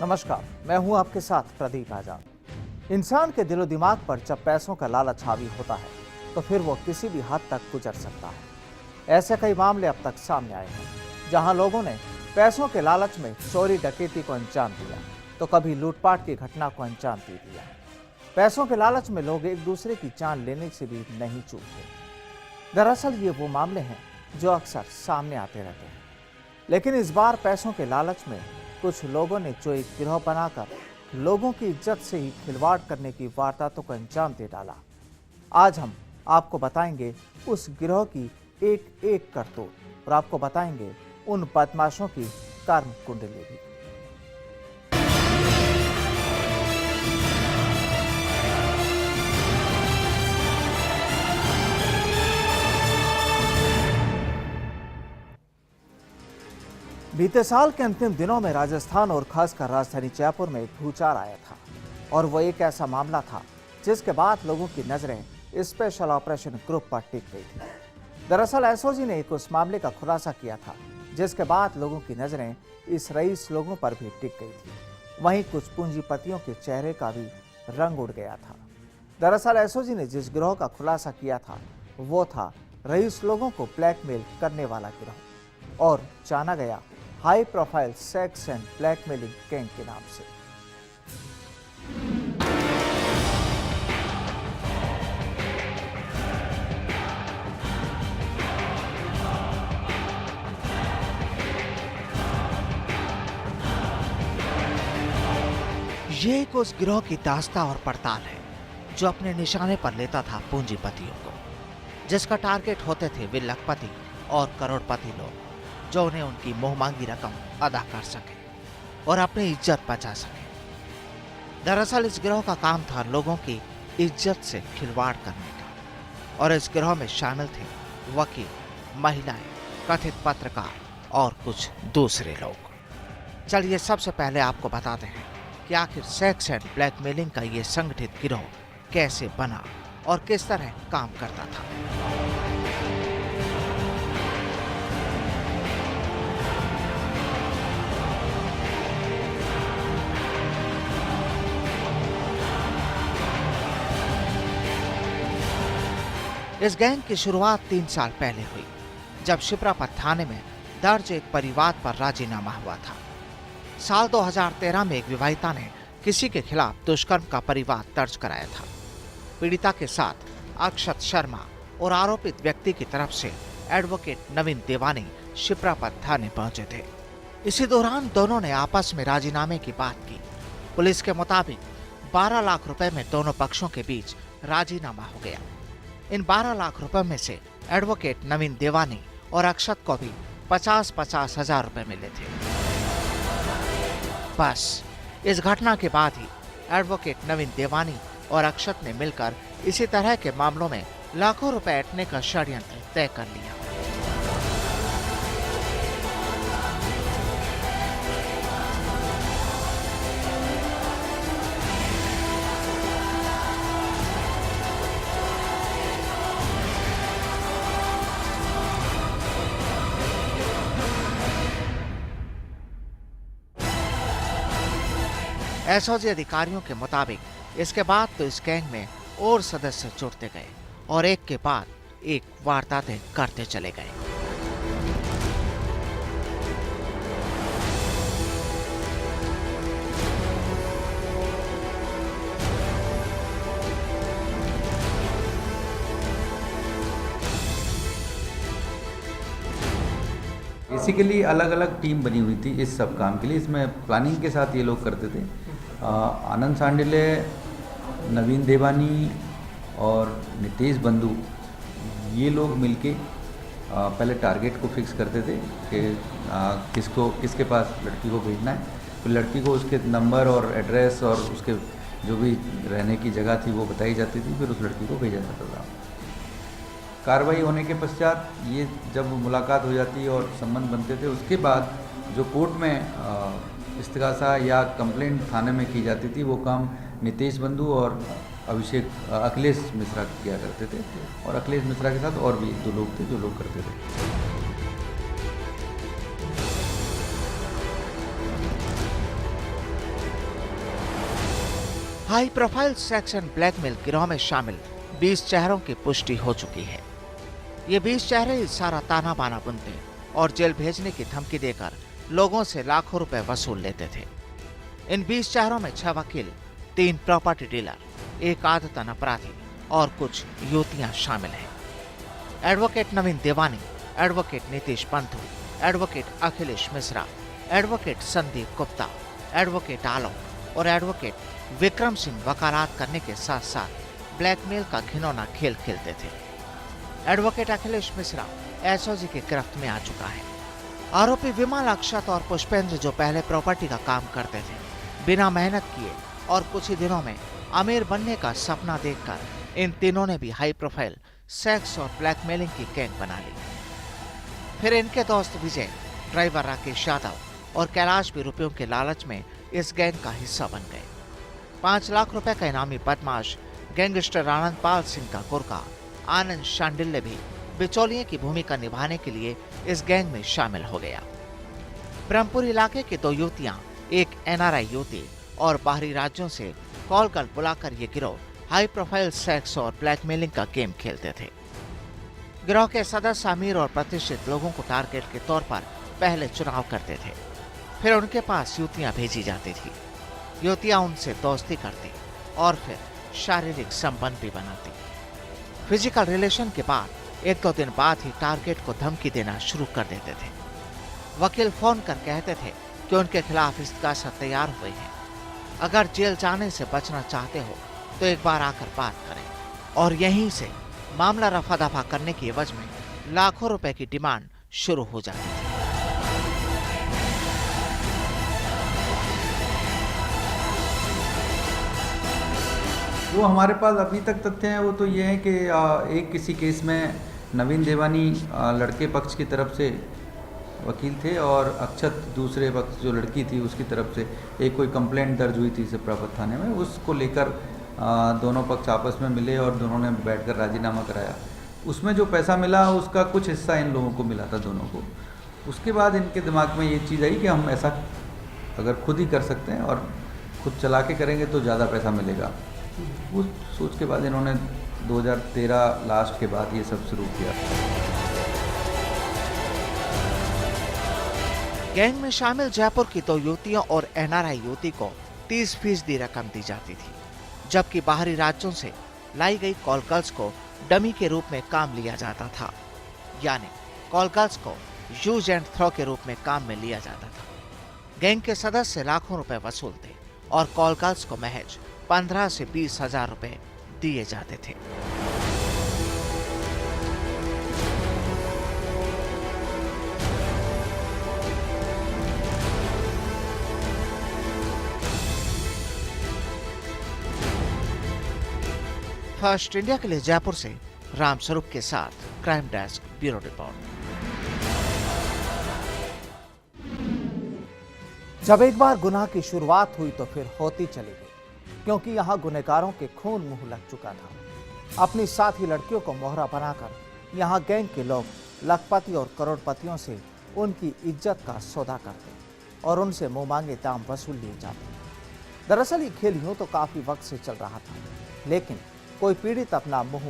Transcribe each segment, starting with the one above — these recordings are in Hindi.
नमस्कार, मैं हूं आपके साथ प्रदीप आजाद। इंसान के दिलो दिमाग पर जब पैसों का लालच हावी होता है तो फिर वो किसी भी हद तक गुजर सकता है। ऐसे कई मामले अब तक सामने आए हैं जहां लोगों ने पैसों के लालच में चोरी डकैती को अंजाम दिया तो कभी लूटपाट की घटना को अंजाम दे दिया। पैसों के लालच में लोग एक दूसरे की जान लेने से भी नहीं चूकते। दरअसल ये वो मामले हैं जो अक्सर सामने आते रहते हैं, लेकिन इस बार पैसों के लालच में कुछ लोगों ने जो एक गिरोह बनाकर लोगों की इज्जत से ही खिलवाड़ करने की वारदातों को अंजाम दे डाला। आज हम आपको बताएंगे उस गिरोह की एक एक करतूत और आपको बताएंगे उन बदमाशों की कर्म कुंडली भी। बीते साल के अंतिम दिनों में राजस्थान और खासकर राजधानी जयपुर में भूचाल आया था और वो एक ऐसा मामला था जिसके बाद लोगों की नजरें स्पेशल ऑपरेशन ग्रुप पर टिक गई थी। दरअसल एसओजी ने एक उस मामले का खुलासा किया था जिसके बाद लोगों की नजरें इस रईस लोगों पर भी टिक गई थी। वहीं कुछ पूंजीपतियों के चेहरे का भी रंग उड़ गया था। दरअसल एसओजी ने जिस गिरोह का खुलासा किया था वो था रईस लोगों को ब्लैकमेल करने वाला गिरोह और जाना गया high profile sex and blackmailing gang के नाम से। ये एक उस गिरोह की दास्ता और पड़ताल है जो अपने निशाने पर लेता था पूंजीपतियों को, जिसका टारगेट होते थे वे लखपति और करोड़पति लोग जो उन्हें उनकी मुंहमांगी रकम अदा कर सके और अपनी इज्जत बचा सके। दरअसल इस गिरोह का काम था लोगों की इज्जत से खिलवाड़ करने का और इस गिरोह में शामिल थे वकील, महिलाएं, कथित पत्रकार और कुछ दूसरे लोग। चलिए सबसे पहले आपको बताते हैं कि आखिर सेक्स एंड ब्लैकमेलिंग का ये संगठित गिरोह कैसे बना और किस तरह काम करता था। इस गैंग की शुरुआत 3 साल पहले हुई जब शिप्रापत थाने में दर्ज एक परिवाद पर राजीनामा हुआ था। साल 2013 में एक विवाहिता ने किसी के खिलाफ दुष्कर्म का परिवाद दर्ज कराया था। पीड़िता के साथ अक्षत शर्मा और आरोपित व्यक्ति की तरफ से एडवोकेट नवीन देवानी शिप्रापत थाने पहुंचे थे। इसी दौरान दोनों ने आपस में राजीनामे की बात की। पुलिस के मुताबिक 12 लाख रुपए में दोनों पक्षों के बीच राजीनामा हो गया। इन 12 लाख रुपए में से एडवोकेट नवीन देवानी और अक्षत को भी 50-50 हजार रुपए मिले थे। बस इस घटना के बाद ही एडवोकेट नवीन देवानी और अक्षत ने मिलकर इसी तरह के मामलों में लाखों रुपए ऐंठने का षड्यंत्र तय कर लिया। एसओजी अधिकारियों के मुताबिक इसके बाद तो इस गैंग में और सदस्य जुड़ते गए और एक के बाद एक वारदातें करते चले गए। बेसिकली अलग अलग टीम बनी हुई थी इस सब काम के लिए। इसमें प्लानिंग के साथ ये लोग करते थे। आनंद सांडिले, नवीन देवानी और नितेश बंधु ये लोग मिलके पहले टारगेट को फिक्स करते थे कि किसके पास लड़की को भेजना है। तो लड़की को उसके नंबर और एड्रेस और उसके जो भी रहने की जगह थी वो बताई जाती थी, फिर उस लड़की को भेजा जाता था। कार्रवाई होने के पश्चात ये जब मुलाकात हो जाती और संबंध बनते थे, उसके बाद जो कोर्ट में इस्तिगासा या कंप्लेंट थाने में की जाती थी वो काम नितेश बंधु और अखिलेश मिश्रा किया करते थे। और अखिलेश मिश्रा के साथ और भी 2 लोग थे जो लोग करते थे। High profile sex and blackmail गिरोह में शामिल 20 चेहरों की पुष्टि हो चुकी है। ये 20 चेहरे इस सारा ताना बाना बुनते और जेल भेजने की धमकी देकर लोगों से लाखों रुपए वसूल लेते थे। इन 20 चेहरों में 6 वकील, 3 प्रॉपर्टी डीलर, 1 आदतन अपराधी और कुछ युवतियां शामिल हैं। Advocate Naveen Devani, advocate Nitish Panthu, advocate Akhilesh Mishra, advocate Sandeep Gupta, advocate Alok और एडवोकेट विक्रम सिंह वकालत करने के साथ साथ ब्लैकमेल का घिनौना खेल खेलते थे। एडवोकेट अखिलेश मिश्रा एसओजी की गिरफ्त में आ चुका है। आरोपी विमल, अक्षत और पुष्पेंद्र, जो पहले प्रॉपर्टी का काम करते थे, बिना मेहनत किए और कुछ ही दिनों में अमीर बनने का सपना देखकर इन तीनों ने भी हाई प्रोफाइल सेक्स और ब्लैकमेलिंग की गैंग बना ली। फिर इनके दोस्त विजय, ड्राइवर राकेश यादव और कैलाश भी रुपयों के लालच में इस गैंग का हिस्सा बन गए। 5 लाख रुपए का इनामी बदमाश गैंगस्टर आनंद पाल सिंह का गुर्गा आनंद शांडिल्य भी बिचौलिए की भूमिका निभाने के लिए इस गैंग में शामिल हो गया। ब्रह्मपुर इलाके की 2 युवतियां, एक एनआरआई युवती और बाहरी राज्यों से कॉल कर बुलाकर ये गिरोह हाई प्रोफाइल सेक्स और ब्लैकमेलिंग का गेम खेलते थे। गिरोह के सदस्य अमीर और प्रतिष्ठित लोगों को टारगेट के तौर पर पहले चुनाव करते थे, फिर उनके पास युवतियां भेजी जाती थी। युवतियां उनसे दोस्ती करती और फिर शारीरिक संबंध भी बनाती। फिजिकल रिलेशन के बाद 1-2 दिन बाद ही टारगेट को धमकी देना शुरू कर देते थे। वकील फोन कर कहते थे कि उनके खिलाफ इस्तीगासा तैयार हुए हैं, अगर जेल जाने से बचना चाहते हो तो एक बार आकर बात करें। और यहीं से मामला रफा दफा करने की एवज में लाखों रुपए की डिमांड शुरू हो जाती थी। जो हमारे पास अभी तक तथ्य हैं वो तो ये है कि एक किसी केस में नवीन देवानी लड़के पक्ष की तरफ से वकील थे और अक्षत दूसरे पक्ष जो लड़की थी उसकी तरफ से एक कोई कंप्लेंट दर्ज हुई थी सिप्रापत थाने में। उसको लेकर दोनों पक्ष आपस में मिले और दोनों ने बैठकर राजीनामा कराया। उसमें जो पैसा मिला उसका कुछ हिस्सा इन लोगों को मिला था, दोनों को। उसके बाद इनके दिमाग में ये चीज़ आई कि हम ऐसा अगर खुद ही कर सकते हैं और खुद चला के करेंगे तो ज़्यादा पैसा मिलेगा। उस सोच के बाद इन्होंने 2013 लास्ट के बाद ये सब शुरू किया। गैंग में शामिल जयपुर की 2 युवतियों और एनआरआई युवती को 30% रकम दी जाती थी, जबकि बाहरी राज्यों से लाई गई कॉल गर्ल्स को डमी के रूप में काम लिया जाता था। यानी कॉल गर्ल्स को यूज एंड थ्रो के रूप में काम में लिया जाता था। गैंग के सदस्य लाखों रुपए वसूलते और कॉल गर्ल्स को महज 15 से 20 हजार रुपए दिए जाते थे। फर्स्ट इंडिया के लिए जयपुर से रामस्वरूप के साथ क्राइम डेस्क ब्यूरो रिपोर्ट। जब एक बार गुनाह की शुरुआत हुई तो फिर होती चली गई, क्योंकि यहाँ गुनहगारों के खून मुंह लग चुका था। अपनी साथी लड़कियों को मोहरा बनाकर यहाँ गैंग के लोग लखपति और करोड़पतियों से उनकी इज्जत का सौदा करते और उनसे मुंह मांगे दाम वसूल लिए जाते। दरअसल ये खेल यूं तो काफी वक्त से चल रहा था, लेकिन कोई पीड़ित अपना मुंह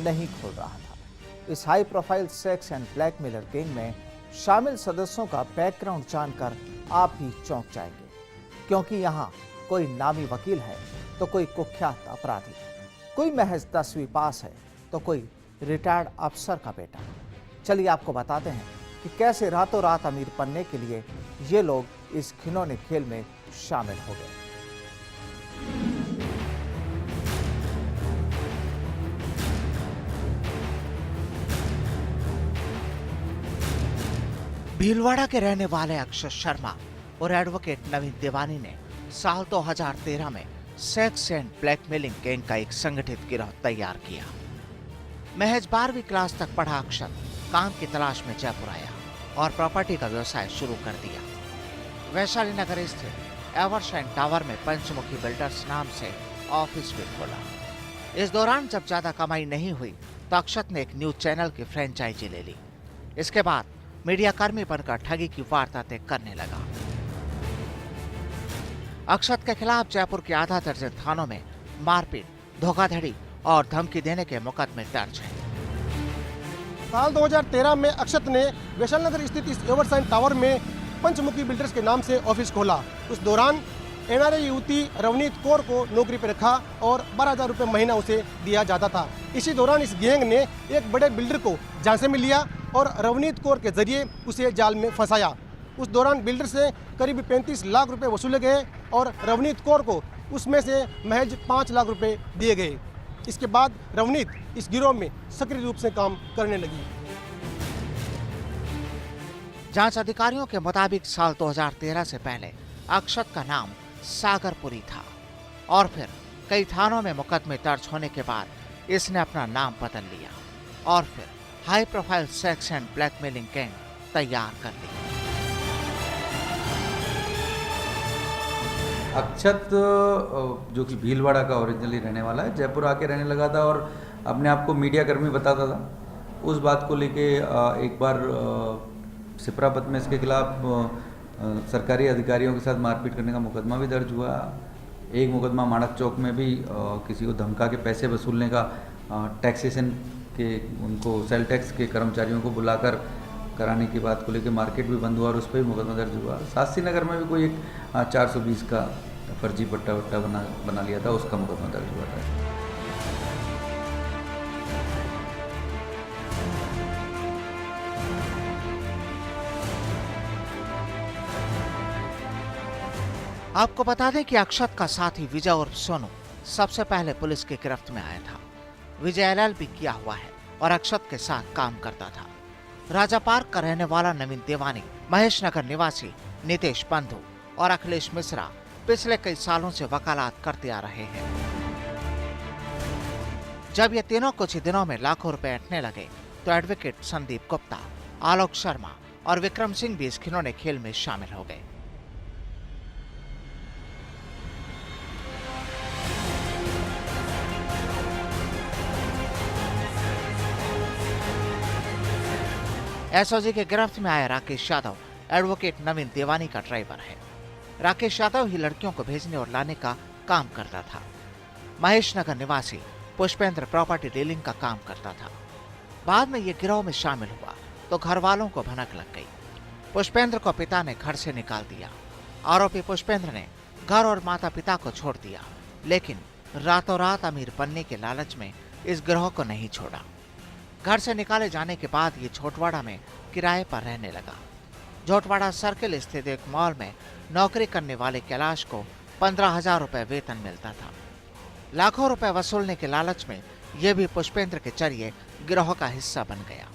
नहीं खोल रहा था। इस high profile sex and blackmailer gang में शामिल सदस्यों का बैकग्राउंड जानकर आप भी चौंक जाएंगे, क्योंकि यहाँ कोई नामी वकील है तो कोई कुख्यात अपराधी, कोई महज 10वीं पास है तो कोई रिटायर्ड अफसर का बेटा। चलिए आपको बताते हैं कि कैसे रातों रात अमीर बनने के लिए ये लोग इस घिनौने खेल में शामिल हो गए। भीलवाड़ा के रहने वाले अक्षत शर्मा और एडवोकेट नवीन देवानी ने साल 2013 में सेक्स एंड ब्लैकमेलिंग गैंग का एक संगठित गिरोह तैयार किया। महज 12वीं क्लास तक पढ़ा अक्षत काम की तलाश में जयपुर आया और प्रॉपर्टी का व्यवसाय शुरू कर दिया। वैशाली नगर स्थित एवरशाइन टावर में पंचमुखी बिल्डर्स नाम से ऑफिस भी खोला। इस दौरान जब ज्यादा कमाई नहीं हुई तो अक्षत ने एक न्यूज चैनल की फ्रेंचाइजी ले ली। इसके बाद मीडिया कर्मी बनकर ठगी की वारदातें करने लगा। अक्षत के खिलाफ जयपुर के आधा दर्जन थानों में मारपीट, धोखाधड़ी और धमकी देने के मुकदमे दर्ज हैं। साल 2013 में अक्षत ने वैशाली नगर स्थित इस एवरसाइन टावर में पंचमुखी बिल्डर्स के नाम से ऑफिस खोला। उस दौरान एनआरआई युवती रवनीत कौर को नौकरी पर रखा और 12,000 रुपये महीना उसे दिया जाता था। इसी दौरान इस गैंग ने एक बड़े बिल्डर को झांसे में लिया और रवनीत कौर के जरिए उसे जाल में फंसाया। उस दौरान बिल्डर से करीब 35 लाख रुपए वसूले गए और रवनीत कौर को उसमें से महज 5 लाख रुपए दिए गए। इसके बाद रवनीत इस गिरोह में सक्रिय रूप से काम करने लगी। जांच अधिकारियों के मुताबिक साल 2013 से पहले अक्षत का नाम सागरपुरी था और फिर कई थानों में मुकदमे दर्ज होने के बाद इसने अपना नाम बदल लिया और फिर high profile sex and blackmailing gang तैयार कर ली। अक्षत जो कि भीलवाड़ा का ओरिजिनली रहने वाला है, जयपुर आके रहने लगा था और अपने आप को मीडिया कर्मी बताता था। उस बात को लेके एक बार सिपरापत में इसके खिलाफ सरकारी अधिकारियों के साथ मारपीट करने का मुकदमा भी दर्ज हुआ। एक मुकदमा माणक चौक में भी किसी को धमका के पैसे वसूलने का, टैक्सेशन के उनको सेल टैक्स के कर्मचारियों को बुलाकर कराने की बात को लेकर मार्केट भी बंद हुआ और उस पर भी मुकदमा दर्ज हुआ। शास्त्री नगर में भी कोई एक 420 का फर्जी पट्टा बना लिया था, उसका मुकदमा दर्ज हुआ था। आपको बता दें कि अक्षत का साथी विजय उर्फ सोनू सबसे पहले पुलिस की गिरफ्त में आया था। विजय एलएलबी किया हुआ है और अक्षत के साथ काम करता था। राजा पार्क का रहने वाला नवीन देवानी, महेश नगर निवासी नितेश बंधु और अखिलेश मिश्रा पिछले कई सालों से वकालत करते आ रहे हैं। जब ये तीनों कुछ ही दिनों में लाखों रुपए ऐंठने लगे तो एडवोकेट संदीप गुप्ता, आलोक शर्मा और विक्रम सिंह भी इस खिलौने खेल में शामिल हो गए। एसओजी के गिरफ्त में आया राकेश यादव एडवोकेट नवीन देवानी का ड्राइवर है। राकेश यादव ही लड़कियों को भेजने और लाने का काम करता था। महेश नगर निवासी पुष्पेंद्र प्रॉपर्टी डीलिंग का काम करता था। बाद में ये गिरोह में शामिल हुआ तो घर वालों को भनक लग गई। पुष्पेंद्र को पिता ने घर से निकाल दिया। आरोपी पुष्पेंद्र ने घर और माता पिता को छोड़ दिया, लेकिन रातों रात अमीर बनने के लालच में इस गिरोह को नहीं छोड़ा। घर से निकाले जाने के बाद ये झोटवाड़ा में किराए पर रहने लगा। झोटवाड़ा सर्किल स्थित एक मॉल में नौकरी करने वाले कैलाश को 15,000 रुपए वेतन मिलता था। लाखों रुपए वसूलने के लालच में यह भी पुष्पेंद्र के जरिए गिरोह का हिस्सा बन गया।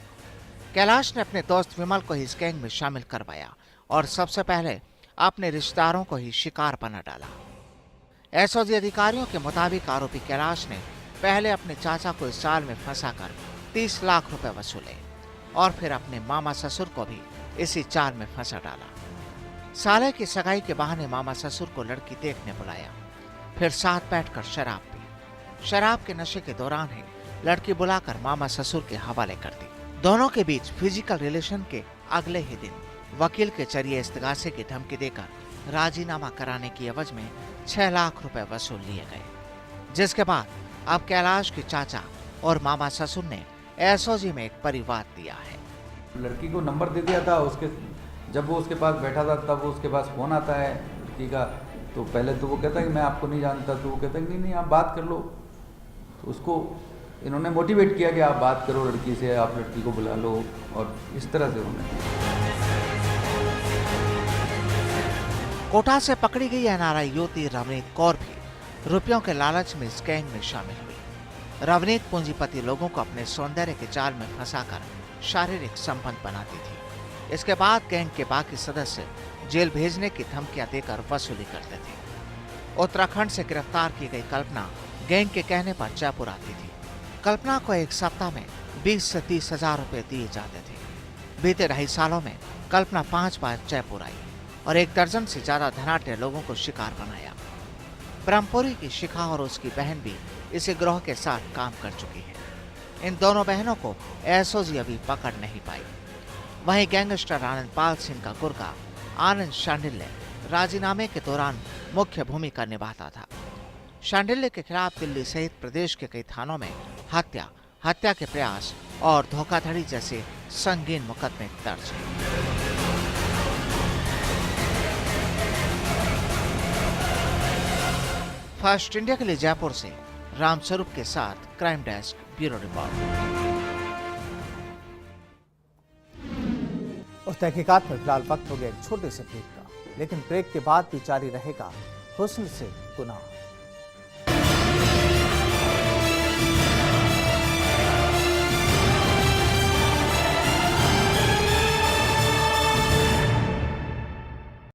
कैलाश ने अपने दोस्त विमल को ही इस गैंग में शामिल करवाया और सबसे पहले अपने रिश्तेदारों को ही शिकार बना डाला। एसओजी अधिकारियों के मुताबिक आरोपी कैलाश ने पहले अपने चाचा को इस जाल में फंसाकर 30 लाख रुपए वसूले और फिर अपने मामा ससुर को भी इसी जाल में फंसा डाला। साले की सगाई के बहाने मामा ससुर को लड़की देखने बुलाया, फिर साथ बैठकर शराब पी। शराब के नशे के दौरान ही लड़की बुलाकर मामा ससुर के हवाले कर दी। दोनों के बीच फिजिकल रिलेशन के अगले ही दिन वकील के जरिए इस्तिगासे की धमकी देकर राजीनामा कराने की एवज में 6 लाख रुपए वसूल लिए गए, जिसके बाद अब कैलाश के चाचा और मामा ससुर ने एसओजी में एक परिवाद दिया है। लड़की को नंबर दे दिया था, जब वो उसके पास बैठा था तब उसके पास फ़ोन आता है लड़की का। तो पहले तो वो कहता है कि मैं आपको नहीं जानता, तो वो कहता है नहीं आप बात कर लो। तो उसको इन्होंने मोटिवेट किया कि आप बात करो लड़की से, आप लड़की को बुला लो, और इस तरह से उन्होंने। कोटा से पकड़ी गई एनआरआई युवती रवनीत कौर भी रुपयों के लालच में इस गैंग में शामिल हुई। रवनीत पूंजीपति लोगों को अपने सौंदर्य के जाल में फंसाकर शारीरिक संबंध बनाती थी। इसके बाद गैंग के बाकी सदस्य जेल भेजने की धमकियां देकर वसूली करते थे। उत्तराखंड से गिरफ्तार की गई कल्पना गैंग के कहने पर जयपुर आती थी। कल्पना को एक सप्ताह में 20 से 30 हजार रुपए दिए जाते थे। बीते 2.5 सालों में कल्पना 5 बार जयपुर आई और 1 दर्जन से ज्यादा धनाढ्य लोगों को शिकार बनाया। ब्रह्मपुरी की शिखा और उसकी बहन भी इसी गिरोह के साथ काम कर चुकी है। इन दोनों बहनों को एसओजी अभी पकड़ नहीं पाई। वहीं गैंगस्टर आनंद पाल सिंह का गुर्गा आनंद शांडिल ने राजीनामे के दौरान मुख्य भूमिका निभाता था। शांडिल्य के खिलाफ दिल्ली सहित प्रदेश के कई थानों में हत्या, हत्या के प्रयास और धोखाधड़ी जैसे संगीन मुकदमे दर्ज हैं। फर्स्ट इंडिया के लिए जयपुर से रामस्वरूप के साथ क्राइम डेस्क ब्यूरो रिपोर्ट। उस तहकीकात में फिलहाल वक्त हो गया एक छोटे से ब्रेक का, लेकिन ब्रेक के बाद भी जारी रहेगा हुस्न से गुनाह।